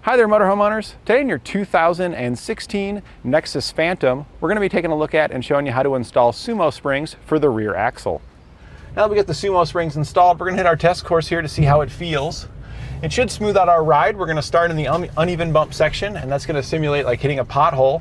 Hi there, motorhome owners. Today in your 2016 Nexus Phantom, we're going to be taking a look at and showing you how to install Sumo springs for the rear axle. Now that we get the Sumo springs installed, we're going to hit our test course here to see how it feels. It should smooth out our ride. We're going to start in the uneven bump section, and that's going to simulate like hitting a pothole.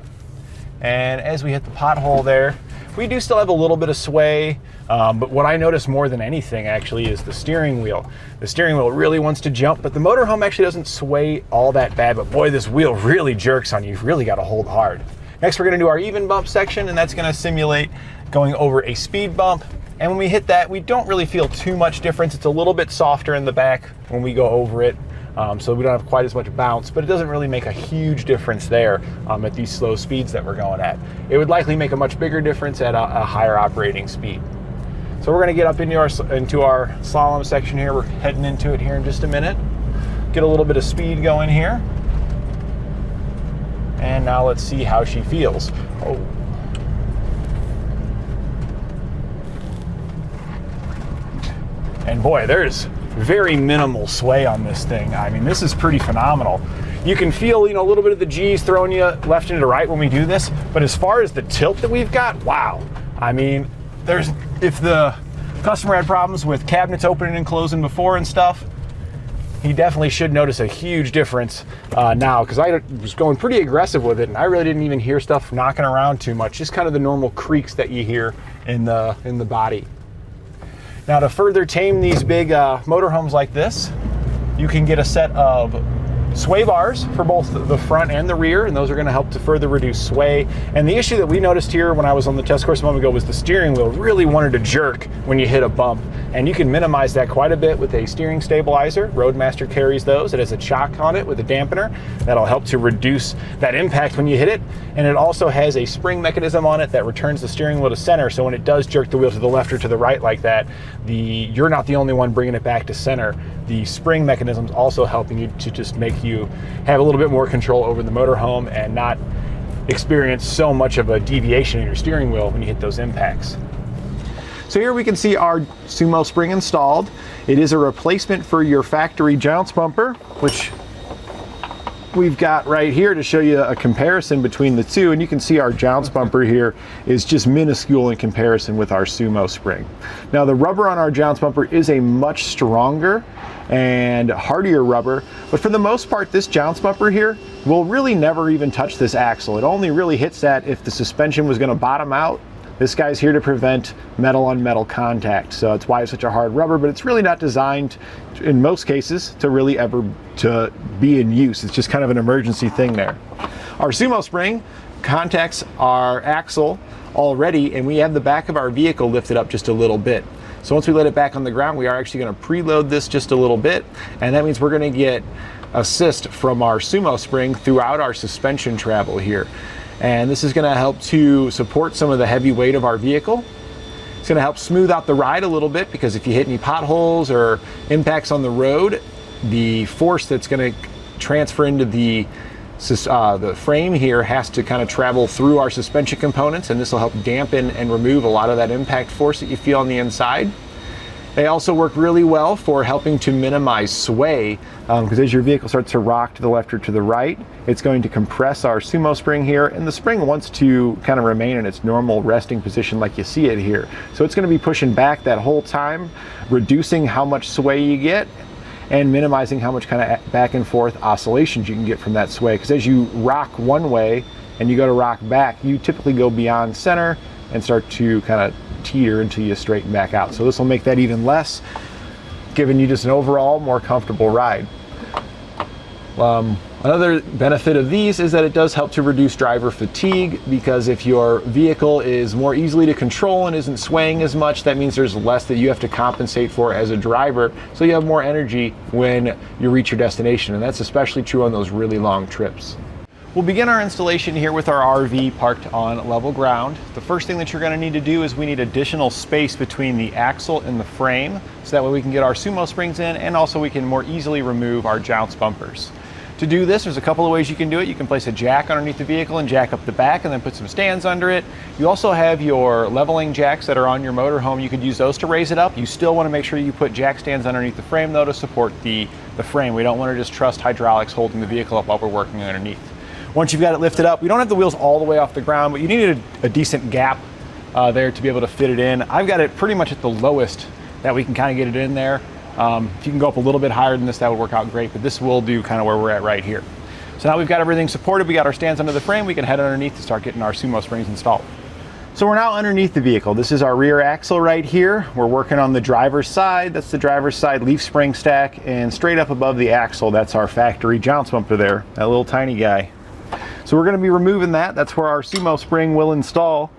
And as we hit the pothole there, we do still have a little bit of sway, but what I notice more than anything actually is the steering wheel. The steering wheel really wants to jump, but the motorhome actually doesn't sway all that bad, but boy, this wheel really jerks on you. You've really got to hold hard. Next, we're going to do our even bump section, and that's going to simulate going over a speed bump. And when we hit that, we don't really feel too much difference. It's a little bit softer in the back when we go over it, so we don't have quite as much bounce, but it doesn't really make a huge difference there at these slow speeds that we're going at. It would likely make a much bigger difference at a higher operating speed. So we're going to get up into our slalom section here. We're heading into it here in just a minute. Get a little bit of speed going here. And now let's see how she feels. Oh. And boy, there's very minimal sway on this thing. I mean, this is pretty phenomenal. You can feel, a little bit of the G's throwing you left into right when we do this, but as far as the tilt that we've got, wow. I mean, if the customer had problems with cabinets opening and closing before and stuff, he definitely should notice a huge difference now, because I was going pretty aggressive with it and I really didn't even hear stuff knocking around too much, just kind of the normal creaks that you hear in the body. Now, to further tame these big motorhomes like this, you can get a set of sway bars for both the front and the rear, and those are going to help to further reduce sway. And the issue that we noticed here when I was on the test course a moment ago was the steering wheel really wanted to jerk when you hit a bump, and you can minimize that quite a bit with a steering stabilizer. Roadmaster carries those. It has a chock on it with a dampener that'll help to reduce that impact when you hit it, and it also has a spring mechanism on it that returns the steering wheel to center, so when it does jerk the wheel to the left or to the right like that, you're not the only one bringing it back to center. The spring mechanism's also helping you to just make you have a little bit more control over the motorhome and not experience so much of a deviation in your steering wheel when you hit those impacts. So here we can see our Sumo spring installed. It is a replacement for your factory Jounce bumper, which we've got right here to show you a comparison between the two, and you can see our Jounce bumper here is just minuscule in comparison with our Sumo spring. Now, the rubber on our Jounce bumper is a much stronger and Heartier rubber, but for the most part this Jounce bumper here will really never even touch this axle. It only really hits that if the suspension was going to bottom out. This guy's here to prevent metal on metal contact, so that's why it's such a hard rubber, but it's really not designed in most cases to really ever to be in use. It's just kind of an emergency thing there. Our Sumo spring contacts our axle already, and we have the back of our vehicle lifted up just a little bit. So once we let it back on the ground, we are actually going to preload this just a little bit, and that means we're going to get assist from our Sumo spring throughout our suspension travel here. And this is going to help to support some of the heavy weight of our vehicle. It's going to help smooth out the ride a little bit, because if you hit any potholes or impacts on the road, the force that's going to transfer into the frame here has to kind of travel through our suspension components, and this will help dampen and remove a lot of that impact force that you feel on the inside. They also work really well for helping to minimize sway, because as your vehicle starts to rock to the left or to the right, it's going to compress our Sumo spring here, and the spring wants to kind of remain in its normal resting position like you see it here. So it's going to be pushing back that whole time, reducing how much sway you get, and minimizing how much kind of back and forth oscillations you can get from that sway. Because as you rock one way and you go to rock back, you typically go beyond center and start to kind of teeter until you straighten back out. So this will make that even less, giving you just an overall more comfortable ride. Another benefit of these is that it does help to reduce driver fatigue, because if your vehicle is more easily to control and isn't swaying as much, that means there's less that you have to compensate for as a driver, so you have more energy when you reach your destination, and that's especially true on those really long trips. We'll begin our installation here with our RV parked on level ground. The first thing that you're going to need to do is we need additional space between the axle and the frame, so that way we can get our Sumo springs in, and also we can more easily remove our Jounce bumpers. To do this, there's a couple of ways you can do it. You can place a jack underneath the vehicle and jack up the back, and then put some stands under it. You also have your leveling jacks that are on your motorhome. You could use those to raise it up. You still want to make sure you put jack stands underneath the frame though to support the the frame. We don't want to just trust hydraulics holding the vehicle up while we're working underneath. Once you've got it lifted up, we don't have the wheels all the way off the ground, but you need a decent gap there to be able to fit it in. I've got it pretty much at the lowest that we can kind of get it in there. If you can go up a little bit higher than this, that would work out great, but this will do kind of where we're at right here. So now we've got everything supported, we got our stands under the frame, we can head underneath to start getting our SumoSprings installed. So we're now underneath the vehicle. This is our rear axle right here. We're working on the driver's side. That's the driver's side leaf spring stack, and straight up above the axle, that's our factory Jounce bumper there, that little tiny guy. So we're gonna be removing that. That's where our Sumo spring will install.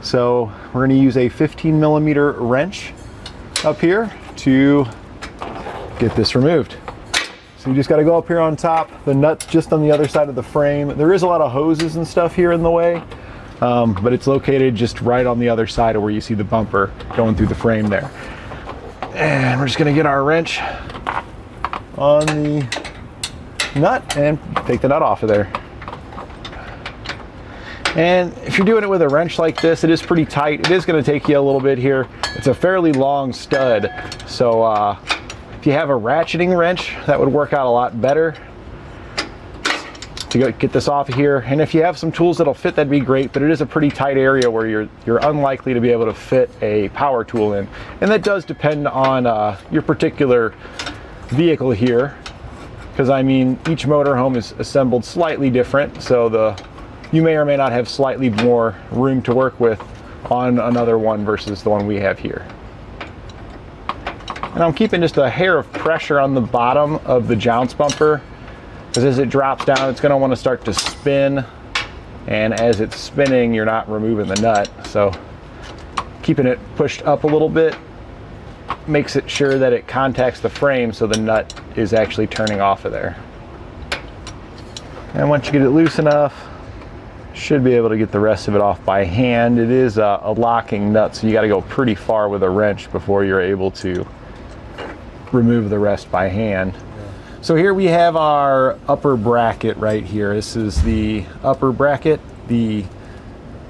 So we're gonna use a 15mm wrench up here to get this removed. So you just gotta go up here on top. The nut's just on the other side of the frame. There is a lot of hoses and stuff here in the way. But it's located just right on the other side of where you see the bumper going through the frame there. And we're just gonna get our wrench on the nut and take the nut off of there. And if you're doing it with a wrench like this, it is pretty tight. It is gonna take you a little bit here. It's a fairly long stud. So if you have a ratcheting wrench, that would work out a lot better to get this off of here. And if you have some tools that'll fit, that'd be great, but it is a pretty tight area where you're unlikely to be able to fit a power tool in. And that does depend on your particular vehicle here, because I mean, each motorhome is assembled slightly different, so you may or may not have slightly more room to work with on another one versus the one we have here. And I'm keeping just a hair of pressure on the bottom of the Jounce bumper, because as it drops down, it's going to want to start to spin, and as it's spinning, you're not removing the nut. So keeping it pushed up a little bit makes it sure that it contacts the frame so the nut is actually turning off of there. And once you get it loose enough, should be able to get the rest of it off by hand. It is a locking nut, so you got to go pretty far with a wrench before you're able to remove the rest by hand. So here we have our upper bracket right here. This is the upper bracket. The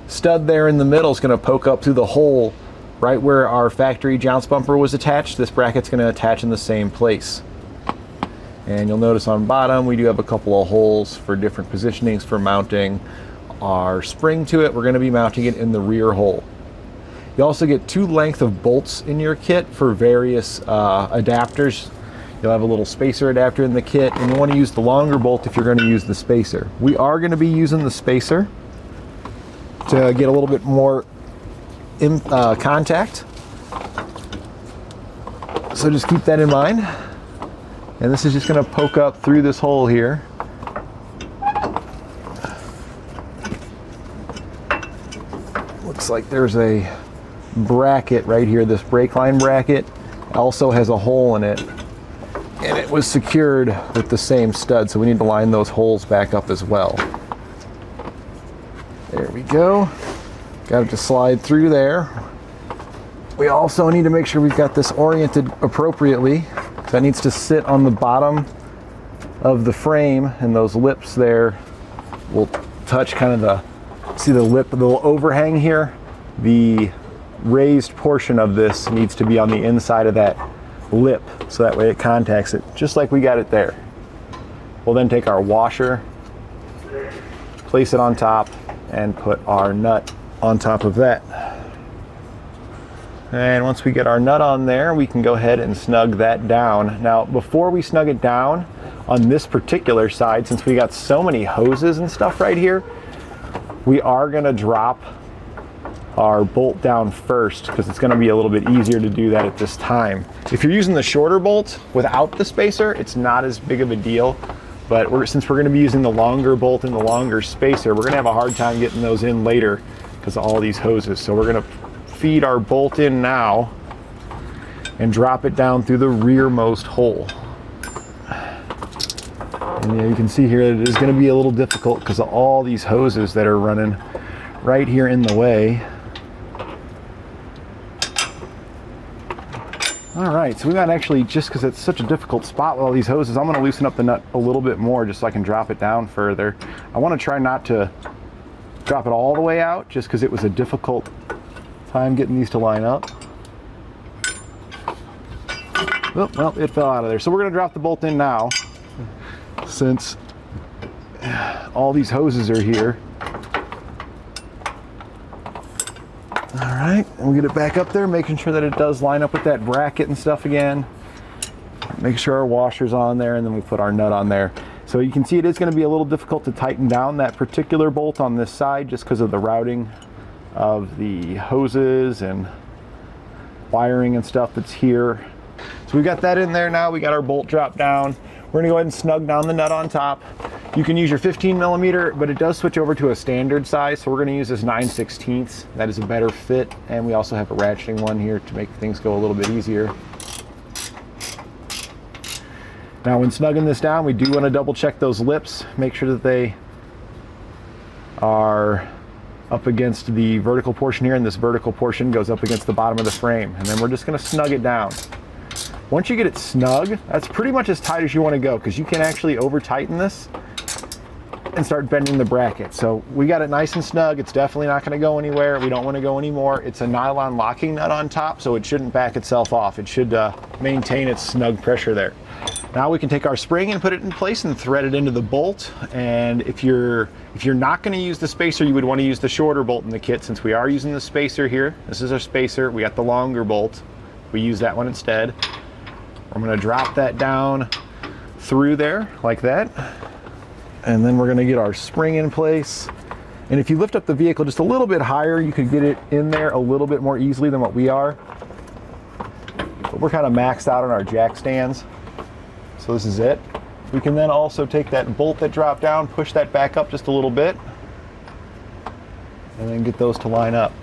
stud there in the middle is going to poke up through the hole right where our factory Jounce bumper was attached. This bracket's going to attach in the same place. And you'll notice on bottom we do have a couple of holes for different positionings for mounting our spring to it. We're going to be mounting it in the rear hole. You also get 2 lengths of bolts in your kit for various adapters. You'll have a little spacer adapter in the kit, and you want to use the longer bolt if you're going to use the spacer. We are going to be using the spacer to get a little bit more contact. So just keep that in mind. And this is just going to poke up through this hole here. Looks like there's a bracket right here. This brake line bracket also has a hole in it, and it was secured with the same stud, so we need to line those holes back up as well. There we go. Got it to slide through there. We also need to make sure we've got this oriented appropriately. So that needs to sit on the bottom of the frame, and those lips there will touch kind of see the lip, the little overhang here? The raised portion of this needs to be on the inside of that lip, so that way it contacts it, just like we got it there. We'll then take our washer, place it on top, and put our nut on top of that. And once we get our nut on there, we can go ahead and snug that down. Now, before we snug it down, on this particular side, since we got so many hoses and stuff right here, we are gonna drop our bolt down first, because it's going to be a little bit easier to do that at this time. If you're using the shorter bolt without the spacer, it's not as big of a deal, but since we're going to be using the longer bolt and the longer spacer, we're going to have a hard time getting those in later because of all these hoses. So we're going to feed our bolt in now and drop it down through the rearmost hole. And you can see here that it is going to be a little difficult because of all these hoses that are running right here in the way. All right, so we got actually, just because it's such a difficult spot with all these hoses, I'm going to loosen up the nut a little bit more just so I can drop it down further. I want to try not to drop it all the way out, just because it was a difficult time getting these to line up. Oh, well, it fell out of there. So we're going to drop the bolt in now, since all these hoses are here. All right, and we'll get it back up there, making sure that it does line up with that bracket and stuff again. Make sure our washer's on there, and then we put our nut on there. So you can see it is going to be a little difficult to tighten down that particular bolt on this side just because of the routing of the hoses and wiring and stuff that's here. So we got that in there now. We got our bolt dropped down. We're going to go ahead and snug down the nut on top. You can use your 15 millimeter, but it does switch over to a standard size. So we're going to use this 9/16. That is a better fit. And we also have a ratcheting one here to make things go a little bit easier. Now when snugging this down, we do want to double check those lips. Make sure that they are up against the vertical portion here, and this vertical portion goes up against the bottom of the frame. And then we're just going to snug it down. Once you get it snug, that's pretty much as tight as you want to go, because you can actually over tighten this and start bending the bracket. So we got it nice and snug. It's definitely not going to go anywhere. We don't want to go anymore. It's a nylon locking nut on top, so it shouldn't back itself off. It should maintain its snug pressure there. Now we can take our spring and put it in place and thread it into the bolt. And if you're not going to use the spacer, you would want to use the shorter bolt in the kit. Since we are using the spacer here, this is our spacer. We got the longer bolt. We use that one instead. I'm going to drop that down through there like that. And then we're going to get our spring in place. And if you lift up the vehicle just a little bit higher, you could get it in there a little bit more easily than what we are. But we're kind of maxed out on our jack stands. So this is it. We can then also take that bolt that dropped down, push that back up just a little bit, and then get those to line up.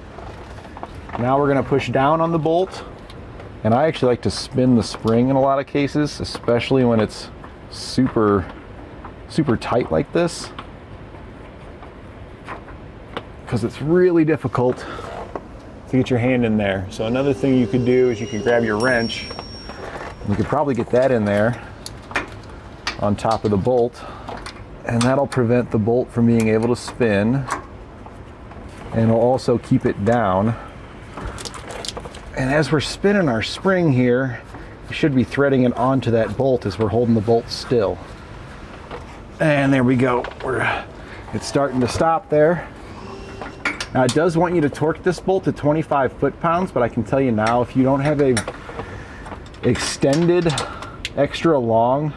Now we're going to push down on the bolt. And I actually like to spin the spring in a lot of cases, especially when it's super tight like this, because it's really difficult to get your hand in there. So another thing you could do is you could grab your wrench. You could probably get that in there on top of the bolt, and that'll prevent the bolt from being able to spin, and it'll also keep it down. And as we're spinning our spring here, we should be threading it onto that bolt as we're holding the bolt still. And there we go. It's starting to stop there. Now it does want you to torque this bolt to 25 foot-pounds, but I can tell you now, if you don't have a extended, extra long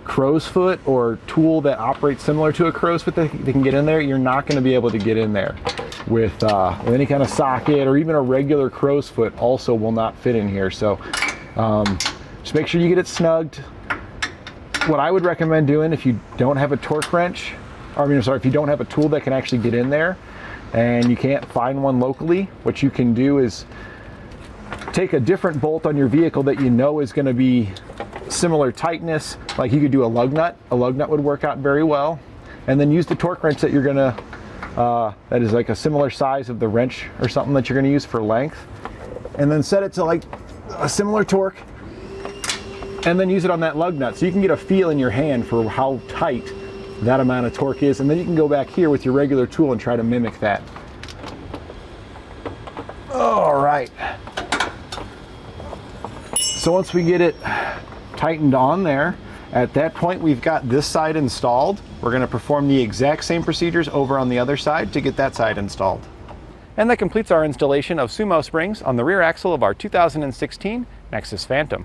crow's foot or tool that operates similar to a crow's foot that can get in there, you're not going to be able to get in there with any kind of socket, or even a regular crow's foot also will not fit in here. So just make sure you get it snugged. What I would recommend doing if you don't have a torque wrench, if you don't have a tool that can actually get in there and you can't find one locally, what you can do is take a different bolt on your vehicle that you know is going to be similar tightness. Like you could do a lug nut. A lug nut would work out very well. And then use the torque wrench that you're going to that is like a similar size of the wrench or something that you're going to use for length, and then set it to like a similar torque, and then use it on that lug nut so you can get a feel in your hand for how tight that amount of torque is, and then you can go back here with your regular tool and try to mimic that. All right, so once we get it tightened on there, at that point we've got this side installed. We're going to perform the exact same procedures over on the other side to get that side installed. And that completes our installation of Sumo springs on the rear axle of our 2016 Nexus Phantom.